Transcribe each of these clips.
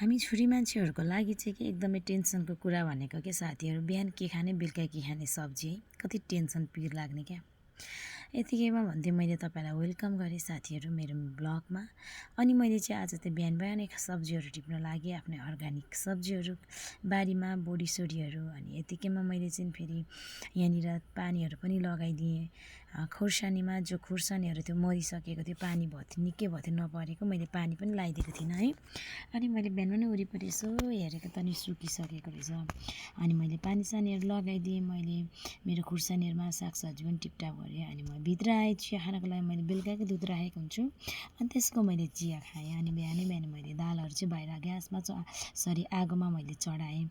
हामी छोरी मान्छेहरूको लागि चाहिँ के एकदमै टेन्सनको कुरा भनेको के साथीहरू, बिहान के खाने बेलुका के खाने सब्जी है, कति टेन्सन पिर लाग्ने क्या। यतिकैमा भन्दै मैले तपाईँलाई वेलकम गरेँ साथीहरू मेरो ब्लगमा। अनि मैले चाहिँ आज चाहिँ बिहान बिहानै सब्जीहरू टिप्न लागेँ, आफ्नै अर्ग्यानिक सब्जीहरू बारीमा बोडीसोडीहरू। अनि यतिकैमा मैले चाहिँ फेरि यहाँनिर पानीहरू पनि लगाइदिएँ। खुर्सानीमा जो खुर्सानीहरू थियो मरिसकेको थियो, पानी भयो थियो, निकै भयो थियो नपरेको, मैले पानी पनि लगाइदिएको थिइनँ है। अनि मैले बिहान नै वरिपरि यसो हेरेको त नि सुकिसकेको रहेछ। अनि मैले पानी सानीहरू लगाइदिएँ। मैले मेरो खुर्सानीहरूमा सागसब्जी पनि टिपटाप गरेँ। अनि म भित्र आएँ चिया खानको लागि। मैले बेलुकाकै दुध राखेको हुन्छु अनि त्यसको मैले चिया खाएँ। अनि बिहानै मैले दालहरू चाहिँ बाहिर ग्यासमा आगोमा मैले चढाएँ।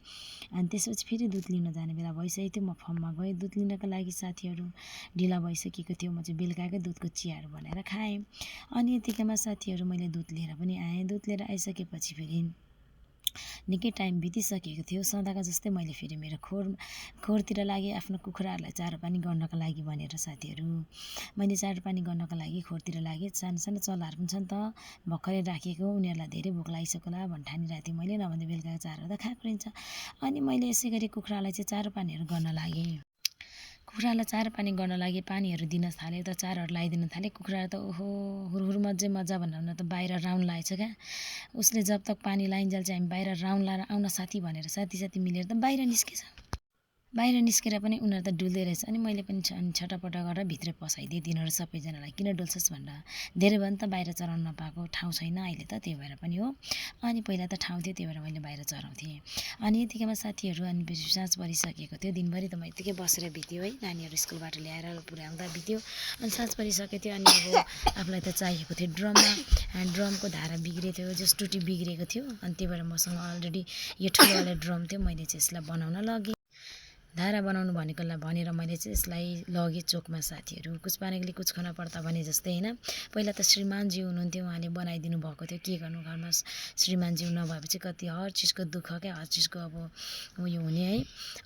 अनि त्यसपछि फेरि दुध लिन जाने बेला भइसकेको थियो। म फर्ममा गएँ दुध लिनको लागि साथीहरू। ढिला भइसकेको थियो। म चाहिँ बेलुकाकै दुधको चियाहरू बनाएर खाएँ। अनि यतिकैमा साथीहरू मैले दुध लिएर पनि आएँ। दुध लिएर आइसकेपछि फेरि निकै टाइम बितिसकेको थियो। सदाको जस्तै मैले फेरि मेरो खोरतिर लागेँ आफ्नो कुखुराहरूलाई चारो पानी गर्नको लागि भनेर साथीहरू। मैले चारो पानी गर्नको लागि खोरतिर लागेँ। सानो सानो चल्लाहरू पनि छन् त भर्खरै राखेको, उनीहरूलाई धेरै भोक लागिसक्यो होला भन्ने ठानिरहेको थिएँ मैले। नभए बेलुकाको चारो त खाएको रहन्छ। अनि मैले यसै गरी कुखुरालाई चाहिँ चारो पानीहरू गर्न लागेँ। कुखुरालाई चारो पानी गर्न लागि पानीहरू दिन थालेँ त चारोहरू लगाइदिन थालेँ। कुखुरा त ओहो हुरहुर मजा भनेर त बाहिर राउन्ड लागेछ क्या। उसले जब तक पानी लाइन्जेल चाहिँ हामी बाहिर राउन्ड लाएर आउन साथी भनेर साथी मिलेर त बाहिर निस्केछ। बाहिर निस्केर पनि उनीहरू त डुल्दै रहेछ। अनि मैले पनि छटपट गरेर भित्र पसाइदिएँ तिनीहरू सबैजनालाई। किन डुल्छस् भनेर। धेरै भयो नि त बाहिर चराउन नपाएको, ठाउँ छैन अहिले त, त्यही भएर पनि हो। अनि पहिला त ठाउँ थियो, त्यही भएर मैले बाहिर चराउँथेँ। अनि यतिकैमा साथीहरू अनि साँझ परिसकेको थियो। दिनभरि त म यतिकै बसेर बित्यो है, नानीहरू स्कुलबाट ल्याएर पुर्याउँदा बित्यो। अनि साँझ परिसकेको थियो। अनि अब आफूलाई त चाहिएको थियो ड्रमको धारा बिग्रेको थियो, जस टुटी बिग्रेको थियो। अनि त्यही भएर मसँग अलरेडी यो ठुलोवाला ड्रम थियो। मैले चाहिँ यसलाई बनाउन लगेँ। धारा बनाउनु भनेर मैले चाहिँ यसलाई लगेँ चोकमा साथीहरू। कुछ पानीले कुछ खान पर्दा भने जस्तै होइन। पहिला त श्रीमानजी हुनुहुन्थ्यो, उहाँले बनाइदिनु भएको थियो। के गर्नु घरमा श्रीमानजी नभएपछि कति हर चिजको दुःख क्या, हर चिजको अब उयो हुने है।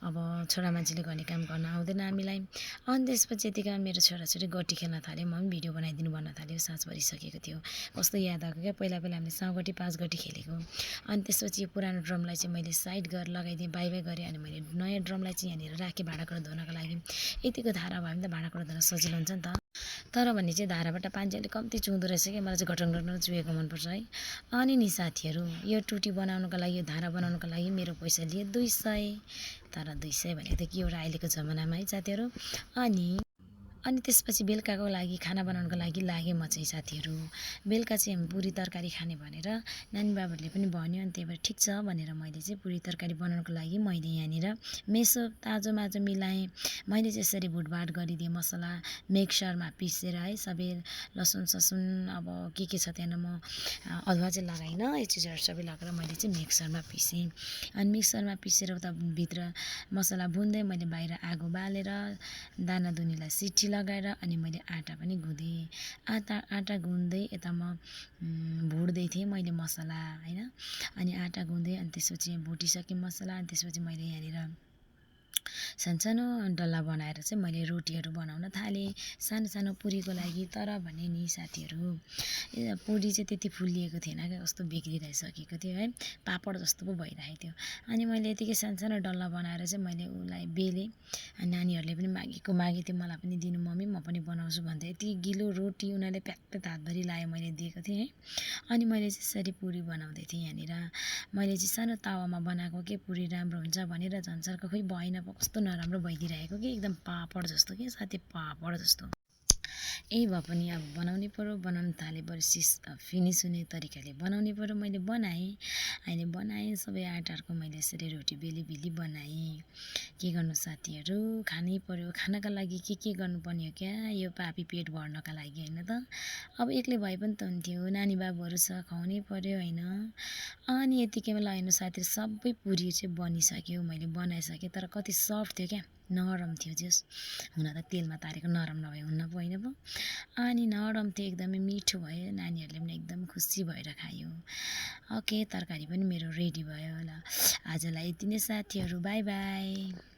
अब छोरा मान्छेले गर्ने काम गर्न आउँदैन हामीलाई। अनि त्यसपछि यतिकै मेरो छोराछोरी गट्टी खेल्न थाल्यो। म पनि भिडियो बनाइदिनु भन्न थाल्यो। साँझ परिसकेको थियो। कस्तो याद आएको क्या, पहिला हामीले 100 गट्टी 5 गट्टी खेलेको। अनि त्यसपछि यो पुरानो ड्रमलाई चाहिँ मैले साइड गरेर लगाइदिएँ, बाई गरेँ। अनि मैले नयाँ ड्रमलाई चाहिँ यहाँनिर राखेँ भाँडाकुँडा धुनको लागि। यतिको धारा भयो भने त भाँडाकुँडा धुन सजिलो हुन्छ नि त। तर भने चाहिँ धाराबाट पानी चाहिँ अलिक कम्ती चुहुँदो रहेछ क्या। मलाई चाहिँ घटङ चुहेको मनपर्छ है। अनि नि साथीहरू यो टुटी बनाउनको लागि, यो धारा बनाउनको लागि मेरो पैसा लिए 200। तर 200 भनेको त के एउटा अहिलेको जमानामा है साथीहरू। अनि त्यसपछि बेलुकाको लागि खाना बनाउनको लागि लागेँ म चाहिँ साथीहरू। बेलुका चाहिँ हामी पुरी तरकारी खाने भनेर नानी बाबाहरूले पनि भन्यो। अनि त्यही भएर ठिक छ भनेर मैले चाहिँ पुरी तरकारी बनाउनको लागि मैले यहाँनिर मेसो ताजो माजो मिलाएँ। मैले चाहिँ यसरी भुटभाट गरिदिएँ मसला मिक्सरमा पिसेर है। सबै लसुन ससुन अब के छ त्यहाँनिर म अदुवा चाहिँ लगाइनँ। यो चिजहरू सबै लगाएर मैले चाहिँ मिक्सरमा पिसेँ। अनि मिक्सरमा पिसेर उता भित्र मसला भुन्दै मैले बाहिर आगो बालेर दाना दुनीलाई सिटी लगाएर अनि मैले आँटा पनि गुँधेँ। आँटा गुन्दै यता म भुट्दै थिएँ मैले मसला होइन। अनि आँटा गुन्धेँ। अनि त्यसपछि भुटिसकेँ मसला। अनि त्यसपछि मैले यहाँनिर सानो डल्ला बनाएर चाहिँ मैले रोटीहरू बनाउन थालेँ, सानो सानो पुरीको लागि। तर भने नि साथीहरू पुरी चाहिँ त्यति फुलिएको थिएन क्या, कस्तो बिग्रिरहेसकेको थियो है, पापड जस्तो पो भइरहेको थियो। अनि मैले यतिकै सानो डल्ला बनाएर चाहिँ मैले उसलाई बेलेँ। अनि नानीहरूले पनि मागे थियो मलाई पनि दिनु मम्मी, म पनि बनाउँछु भन्दै। यति गिलो रोटी उनीहरूले प्याक हातभरि लायो, मैले दिएको थिएँ है। अनि मैले चाहिँ यसरी पुरी बनाउँदै थिएँ यहाँनिर। मैले चाहिँ सानो तावामा बनाएको के पुरी राम्रो हुन्छ भनेर झन्सारको खोइ भएन, कस्तो नराम्रो भइदिइरहेको कि एकदम पापड जस्तो कि साथी, पापड जस्तो। यही भए पनि अब बनाउनै पर्यो, बनाउनु थालेपछि फिनिस हुने तरिकाले बनाउनै पर्यो। मैले बनाएँ। अहिले बनाएँ सबै आँटाहरूको मैले यसरी रोटी बेली बनाएँ। के गर्नु साथीहरू, खानै पर्यो। खानाका लागि के गर्नुपर्ने हो क्या, यो पापी पेट भर्नका लागि होइन त। अब एक्लै भए पनि त हुन्थ्यो, नानी बाबुहरू छ, खुवाउनै पर्यो होइन। अनि यतिकैमा लगाइनु साथीहरू सबै पुरी चाहिँ बनिसक्यो, मैले बनाइसकेँ। तर कति सफ्ट थियो क्या, नरम थियो। जस हुन त तेलमा तारेको नरम नभए हुन्न पो होइन पो। अनि नरम थियो, एकदमै मिठो भयो। नानीहरूले पनि एकदम खुसी भएर खायो। ओके, तरकारी पनि मेरो रेडी भयो। ल आजलाई यति नै साथीहरू, बाई बाई।